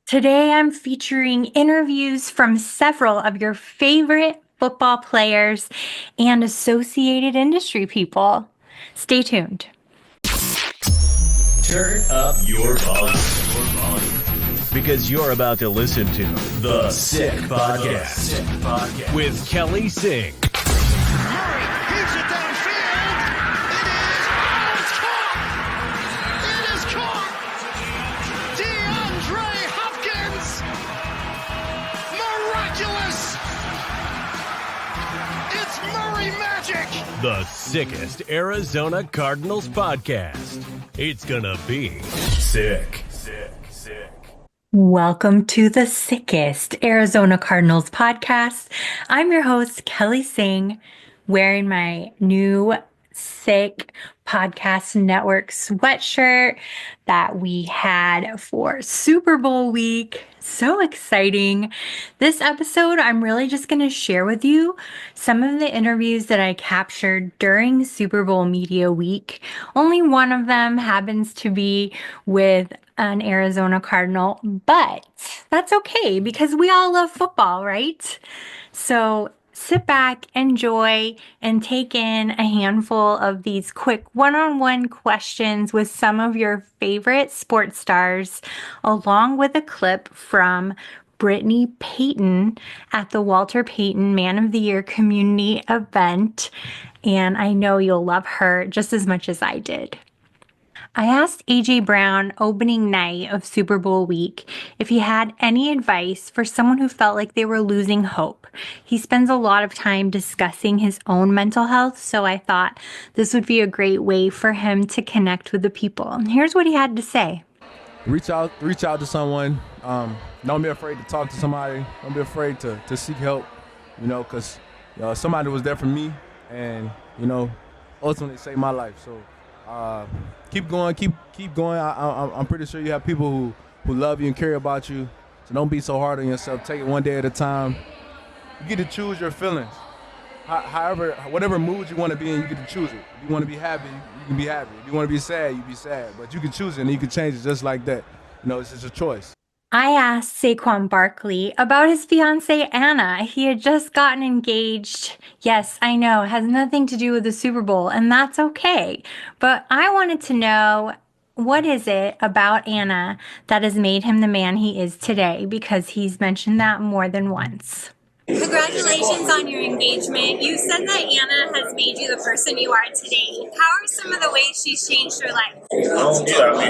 Today I'm featuring interviews from several of your favorite football players and associated industry people. Stay tuned. Turn up your volume. Because you're about to listen to The Sick Podcast with Kelly Singh. Murray heaves it downfield. It's caught. It is caught. DeAndre Hopkins. Miraculous. It's Murray magic. The sickest Arizona Cardinals podcast. It's gonna be sick. Welcome to the sickest Arizona Cardinals podcast. I'm your host, Kelly Singh, wearing my new Sick Podcast Network sweatshirt that we had for Super Bowl week. So exciting. This episode, I'm really just going to share with you some of the interviews that I captured during Super Bowl Media Week. Only one of them happens to be with an Arizona Cardinal, but that's okay because we all love football, right? So sit back, enjoy, and take in a handful of these quick one-on-one questions with some of your favorite sports stars, along with a clip from Brittany Payton at the Walter Payton Man of the Year community event. And I know you'll love her just as much as I did. I asked AJ Brown opening night of Super Bowl week if he had any advice for someone who felt like they were losing hope. He spends a lot of time discussing his own mental health, so I thought this would be a great way for him to connect with the people. And here's what he had to say. Reach out to someone. Don't be afraid to talk to somebody. Don't be afraid to seek help, because somebody was there for me and, ultimately saved my life. So keep going, keep going. I'm pretty sure you have people who love you and care about you. So don't be so hard on yourself. Take it one day at a time. You get to choose your feelings. However, whatever mood you want to be in, you get to choose it. If you want to be happy, you can be happy. If you want to be sad, you be sad. But you can choose it and you can change it just like that. It's just a choice. I asked Saquon Barkley about his fiancée Anna. He had just gotten engaged. Yes, I know, it has nothing to do with the Super Bowl, and that's okay. But I wanted to know, what is it about Anna that has made him the man he is today? Because he's mentioned that more than once. Congratulations on your engagement. You said that Anna has made you the person you are today. How are some of the ways she's changed your life?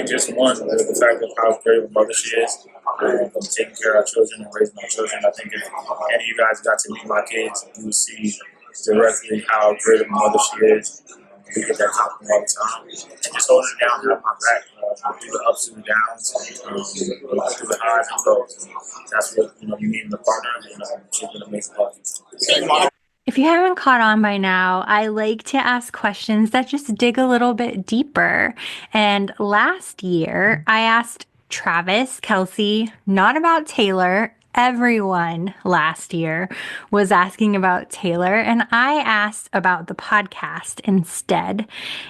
Just one, the fact of how great of a mother she is, from taking care of our children and raising our children. I think if any of you guys got to meet my kids, you will see directly how great of a mother she is. We get that compliment all the time. And just holding it down, have my back through the ups and downs, through the highs and lows. That's what you need in the partner, and she's been amazing. Thank you. If you haven't caught on by now, I like to ask questions that just dig a little bit deeper. And last year, I asked Travis Kelce, not about Taylor. Everyone last year was asking about Taylor, and I asked about the podcast instead.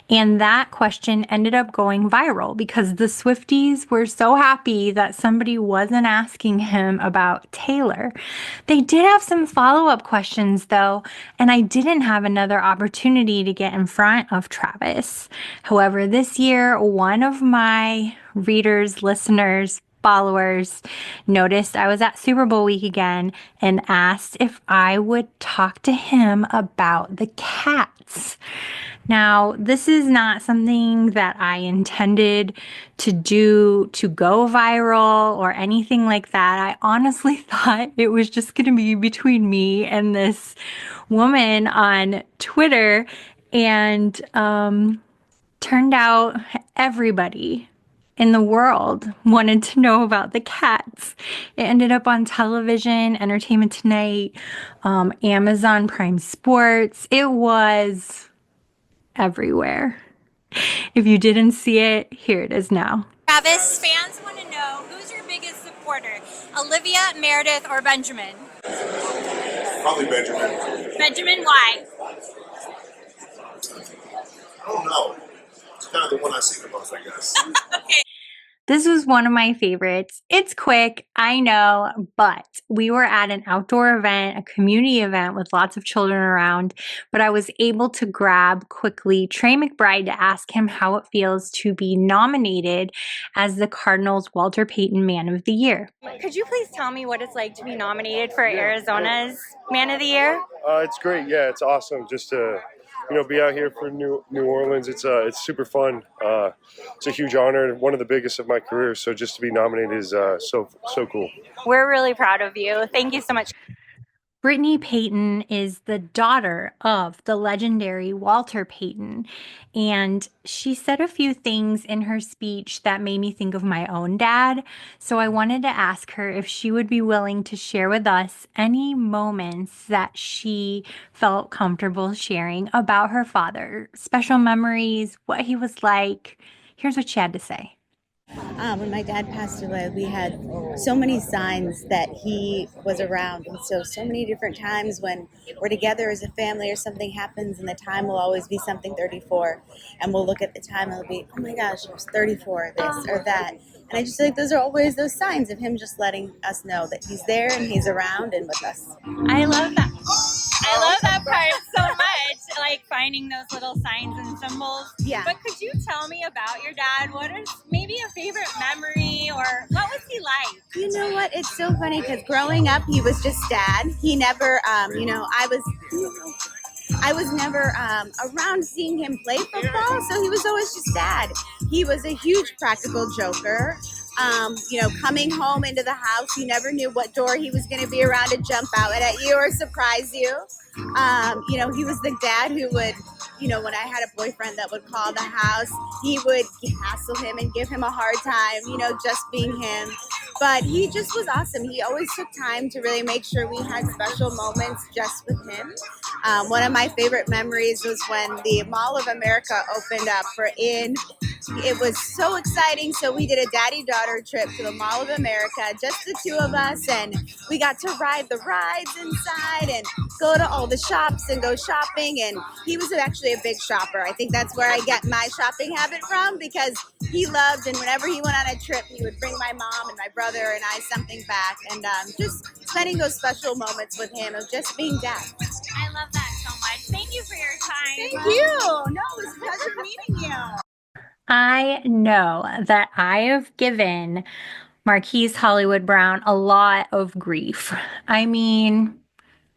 And that question ended up going viral because the Swifties were so happy that somebody wasn't asking him about Taylor. They did have some follow-up questions though, and I didn't have another opportunity to get in front of Travis. However, this year, one of my readers, listeners, followers noticed I was at Super Bowl week again and asked if I would talk to him about the cats. Now, this is not something that I intended to do to go viral or anything like that. I honestly thought it was just going to be between me and this woman on Twitter, and turned out everybody in the world wanted to know about the cats. It ended up on television, Entertainment Tonight, Amazon Prime Sports. It was everywhere. If you didn't see it, here it is now. Travis, fans want to know, who's your biggest supporter? Olivia, Meredith, or Benjamin? Probably Benjamin. Benjamin, why? I don't know. It's kind of the one I see the most, I guess. Okay. This was one of my favorites. It's quick, I know, but we were at an outdoor event, a community event with lots of children around, but I was able to grab quickly Trey McBride to ask him how it feels to be nominated as the Cardinals' Walter Payton Man of the Year. Could you please tell me what it's like to be nominated for Arizona's Man of the Year? It's great. Yeah, it's awesome just to be out here for New Orleans. It's super fun. It's a huge honor, one of the biggest of my career. So just to be nominated is so cool. We're really proud of you. Thank you so much. Brittany Payton is the daughter of the legendary Walter Payton, and she said a few things in her speech that made me think of my own dad. So I wanted to ask her if she would be willing to share with us any moments that she felt comfortable sharing about her father, special memories, what he was like. Here's what she had to say. When my dad passed away, we had so many signs that he was around. And so many different times when we're together as a family or something happens, and the time will always be something 34. And we'll look at the time and it'll be, oh my gosh, it was 34, this or that. And I just feel like those are always those signs of him just letting us know that he's there and he's around and with us. I love that. I love that part so much, like finding those little signs and symbols. Yeah. But could you tell me about your dad? What is maybe a favorite memory, or what was he like? You know what? It's so funny because growing up, he was just dad. He never, I was never around seeing him play football, so he was always just dad. He was a huge practical joker. Coming home into the house, you never knew what door he was going to be around to jump out at you or surprise you. He was the dad who would, when I had a boyfriend that would call the house, he would hassle him and give him a hard time, just being him. But he just was awesome. He always took time to really make sure we had special moments just with him. One of my favorite memories was when the Mall of America opened up it was so exciting. So we did a daddy-daughter trip to the Mall of America, just the two of us, and we got to ride the rides inside and go to all the shops and go shopping. And he was actually a big shopper. I think that's where I get my shopping habit from, because he loved, and whenever he went on a trip, he would bring my mom and my brother and I something back. And just spending those special moments with him of just being dad. I love that so much. Thank you for your time. Thank you. No, it was a pleasure meeting you. I know that I have given Marquise Hollywood Brown a lot of grief. I mean,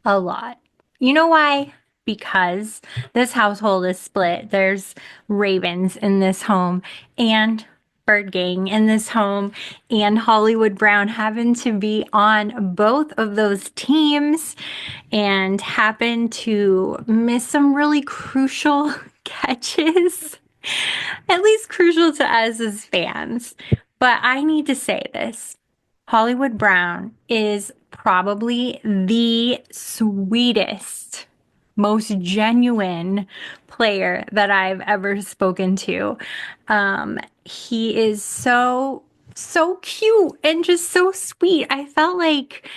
a lot. You know why? Because this household is split. There's Ravens in this home and Bird Gang in this home, and Hollywood Brown happened to be on both of those teams and happened to miss some really crucial catches. At least crucial to us as fans. But I need to say this. Hollywood Brown is probably the sweetest, most genuine player that I've ever spoken to. He is so cute and just so sweet. I felt like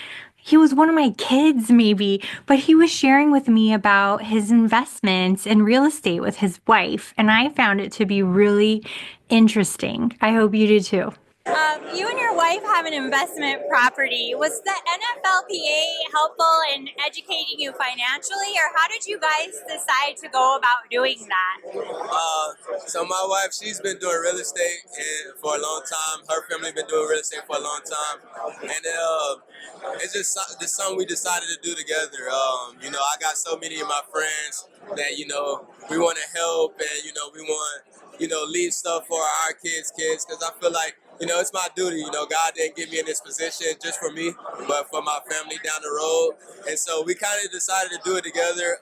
he was one of my kids maybe, but he was sharing with me about his investments in real estate with his wife, and I found it to be really interesting. I hope you did too. You and your wife have an investment property. Was the NFLPA helpful in educating you financially, or how did you guys decide to go about doing that? So my wife, she's been doing real estate for a long time. Her family been doing real estate for a long time, and it's just something we decided to do together. I got so many of my friends that we want to help, and we want leave stuff for our kids, because I feel like it's my duty. God didn't get me in this position just for me, but for my family down the road. And so we kind of decided to do it together.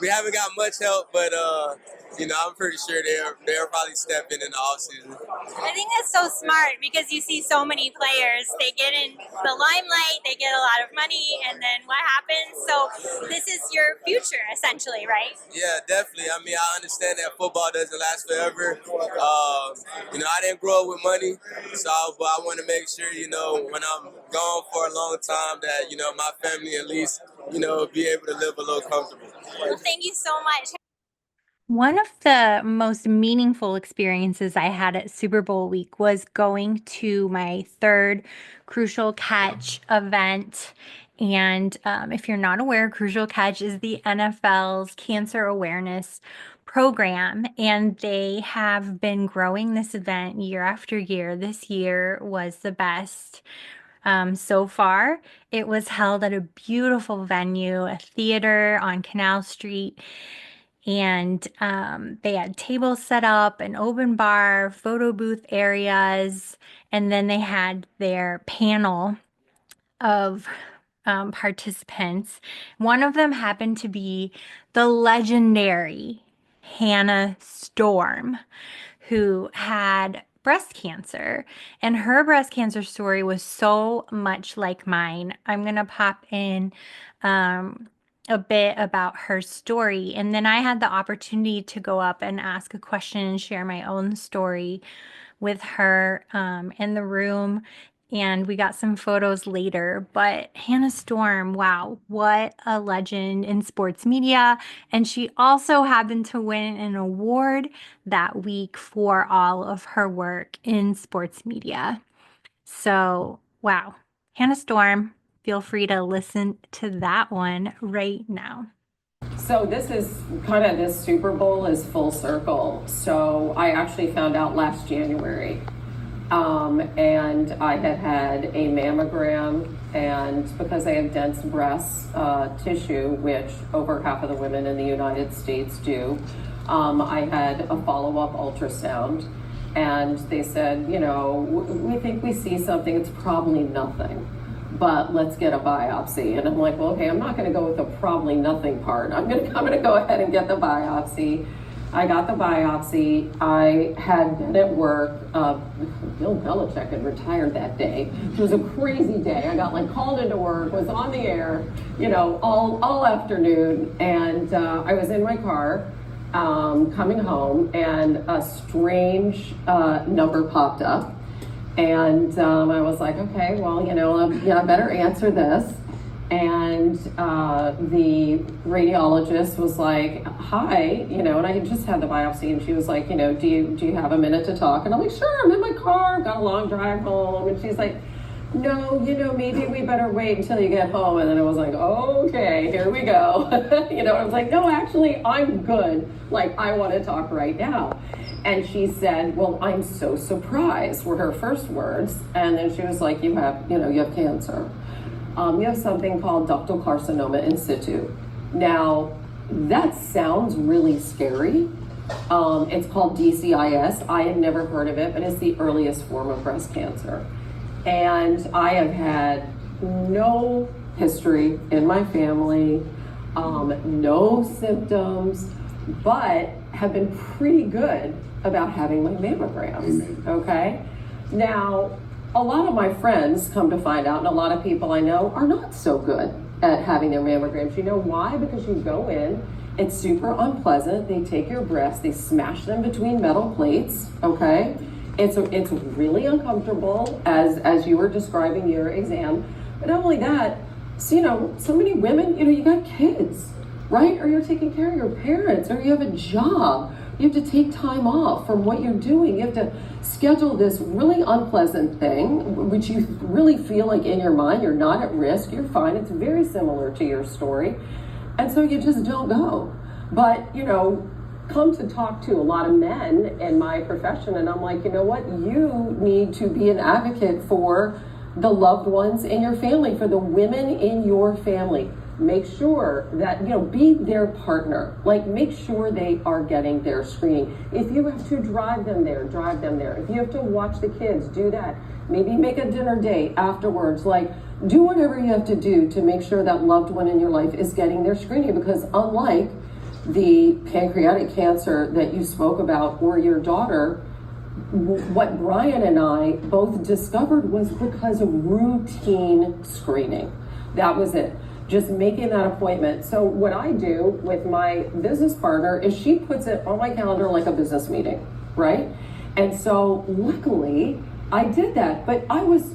We haven't got much help, but I'm pretty sure they'll probably step in the off season. I think that's so smart, because you see so many players, they get in the limelight, they get a lot of money, and then what happens? So this is your future, essentially, right? Yeah, definitely. I mean, I understand that football doesn't last forever. I didn't grow up with money, but I want to make sure, when I'm gone for a long time, that, my family at least, be able to live a little comfortable. Well, thank you so much. One of the most meaningful experiences I had at Super Bowl week was going to my third Crucial Catch event. And if you're not aware, Crucial Catch is the NFL's cancer awareness program, and they have been growing this event year after year. This year was the best. So far, it was held at a beautiful venue, a theater on Canal Street. And they had tables set up, an open bar, photo booth areas, and then they had their panel of participants. One of them happened to be the legendary Hannah Storm, who had breast cancer. And her breast cancer story was so much like mine. I'm going to pop in a bit about her story. And then I had the opportunity to go up and ask a question and share my own story with her in the room. And we got some photos later. But Hannah Storm, wow, what a legend in sports media. And she also happened to win an award that week for all of her work in sports media. So, wow, Hannah Storm. Feel free to listen to that one right now. So this Super Bowl is full circle. So I actually found out last January, and I had a mammogram, and because I have dense breast tissue, which over half of the women in the United States do, I had a follow-up ultrasound, and they said, we think we see something, it's probably nothing, but let's get a biopsy. And I'm like, well, okay, I'm not going to go with the probably nothing part. I'm going to go ahead and get the biopsy. I got the biopsy. I had been at work. Bill Belichick had retired that day. It was a crazy day. I got called into work, was on the air, all afternoon. And I was in my car coming home, and a strange number popped up. And I was like, okay, well, I better answer this. And the radiologist was like, hi, and I had just had the biopsy, and she was like, do you have a minute to talk? And I'm like, sure, I'm in my car, I've got a long drive home. And she's like, no, maybe we better wait until you get home. And then I was like, okay, here we go. I was like, no, actually, I'm good. I want to talk right now. And she said, well, I'm so surprised, were her first words. And then she was like, you have cancer. You have something called ductal carcinoma in situ. Now, that sounds really scary. It's called DCIS. I had never heard of it, but it's the earliest form of breast cancer. And I have had no history in my family, no symptoms, but have been pretty good about having my mammograms, okay? Now, a lot of my friends, come to find out, and a lot of people I know, are not so good at having their mammograms. You know why? Because you go in, it's super unpleasant, they take your breasts, they smash them between metal plates, okay? It's really uncomfortable, as you were describing your exam. But not only that, so many women, you got kids, right? Or you're taking care of your parents, or you have a job. You have to take time off from what you're doing. You have to schedule this really unpleasant thing, which you really feel like in your mind, you're not at risk, you're fine. It's very similar to your story. And so you just don't go. But, come to talk to a lot of men in my profession, and I'm like, you know what? You need to be an advocate for the loved ones in your family, for the women in your family. Make sure that, be their partner. Make sure they are getting their screening. If you have to drive them there, drive them there. If you have to watch the kids, do that. Maybe make a dinner date afterwards. Do whatever you have to do to make sure that loved one in your life is getting their screening, because unlike the pancreatic cancer that you spoke about, or your daughter, what Brian and I both discovered was because of routine screening. That was it. Just making that appointment. So what I do with my business partner is she puts it on my calendar like a business meeting, right? And so luckily I did that, but I was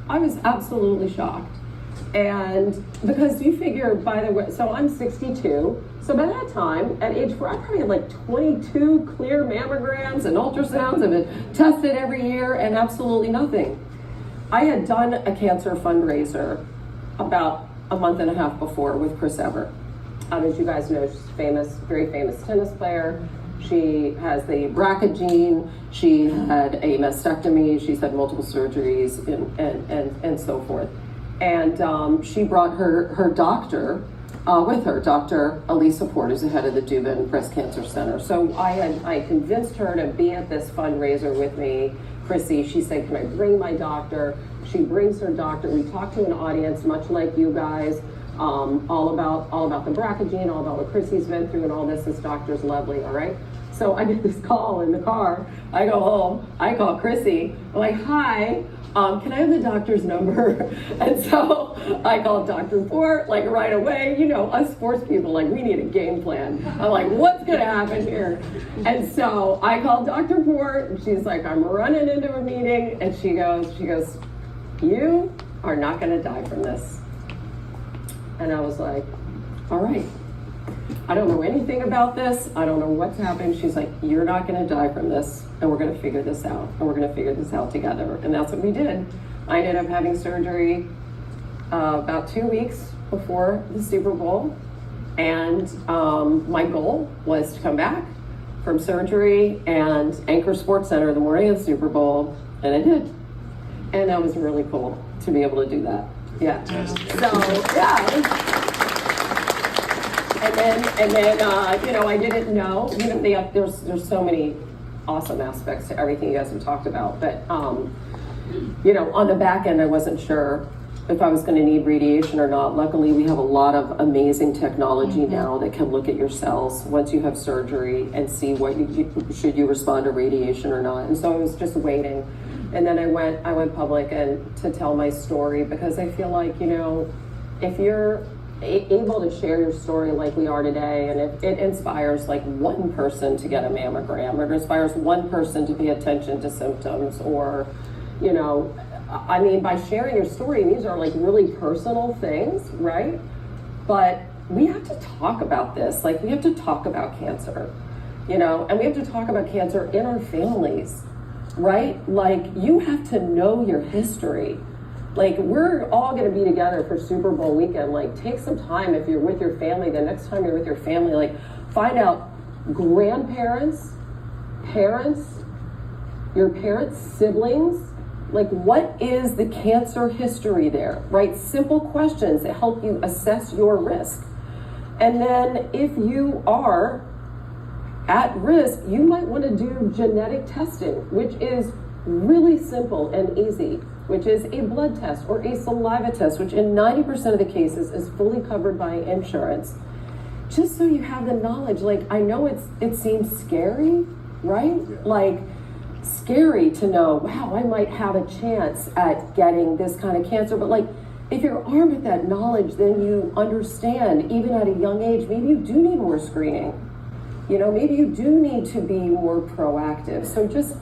absolutely shocked And because you figure, by the way, so I'm 62, so by that time, at age 4, I probably had like 22 clear mammograms and ultrasounds, and been tested every year, and absolutely nothing. I had done a cancer fundraiser about a month and a half before with Chris Evert. As you guys know, she's famous, very famous tennis player. She has the BRCA gene. She had a mastectomy. She's had multiple surgeries and so forth. And she brought her doctor with her, Dr. Elisa Port, who's the head of the Dubin Breast Cancer Center. So I convinced her to be at this fundraiser with me. Chrissy, she said, can I bring my doctor? She brings her doctor. We talk to an audience, much like you guys, all about the BRCA gene, all about what Chrissy's been through and all this. This doctor's lovely, all right? So I get this call in the car. I go home, I call Chrissy. I'm like, hi, can I have the doctor's number? And so I called Dr. Port, like right away. You know, us sports people, like we need a game plan. I'm like, what's gonna happen here? And so I called Dr. Port, and she's like, I'm running into a meeting, and she goes, you are not gonna die from this. And I was like, all right. I don't know anything about this. I don't know what's happening. She's like, you're not going to die from this, and we're going to figure this out, and we're going to figure this out together. And that's what we did. I ended up having surgery about 2 weeks before the Super Bowl, and my goal was to come back from surgery and anchor Sports Center the morning of the Super Bowl, and I did. And that was really cool to be able to do that. Yeah. So, yeah. And then you know, I didn't know. There's so many awesome aspects to everything you guys have talked about, but you know, on the back end, I wasn't sure if I was going to need radiation or not. Luckily, we have a lot of amazing technology now that can look at your cells once you have surgery and see what should you respond to radiation or not. And so I was just waiting, and then I went public and to tell my story, because I feel like, you know, if you're able to share your story like we are today, and if it inspires like one person to get a mammogram, or it inspires one person to pay attention to symptoms, or, you know, I mean, by sharing your story, these are like really personal things, right? But we have to talk about this. Like, we have to talk about cancer, you know, and we have to talk about cancer in our families, right? Like, you have to know your history. Like, we're all going to be together for Super Bowl weekend. Like, take some time, if you're with your family, the next time you're with your family, like, find out grandparents, parents, your parents' siblings, like, what is the cancer history there, right? Simple questions that help you assess your risk. And then if you are at risk, you might want to do genetic testing, which is really simple and easy, which is a blood test or a saliva test, which in 90% of the cases is fully covered by insurance. Just so you have the knowledge. Like, I know it seems scary, right? Yeah. Like, scary to know, wow, I might have a chance at getting this kind of cancer. But like, if you're armed with that knowledge, then you understand, even at a young age, maybe you do need more screening. You know, maybe you do need to be more proactive. So just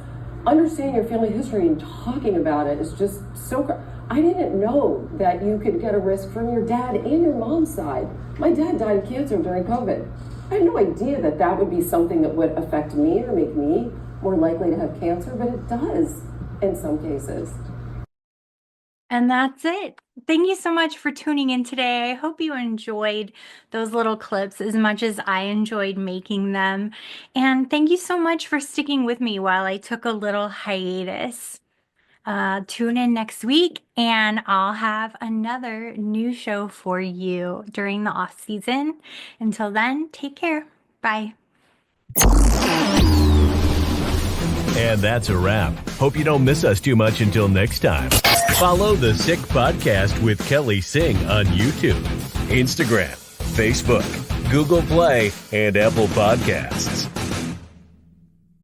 understanding your family history and talking about it is just so. I didn't know that you could get a risk from your dad and your mom's side. My dad died of cancer during COVID. I had no idea that that would be something that would affect me or make me more likely to have cancer, but it does in some cases. And that's it. Thank you so much for tuning in today. I hope you enjoyed those little clips as much as I enjoyed making them. And thank you so much for sticking with me while I took a little hiatus. Tune in next week and I'll have another new show for you during the off season. Until then, take care. Bye. And that's a wrap. Hope you don't miss us too much until next time. Follow the Sick Podcast with Kelly Singh on YouTube, Instagram, Facebook, Google Play, and Apple Podcasts.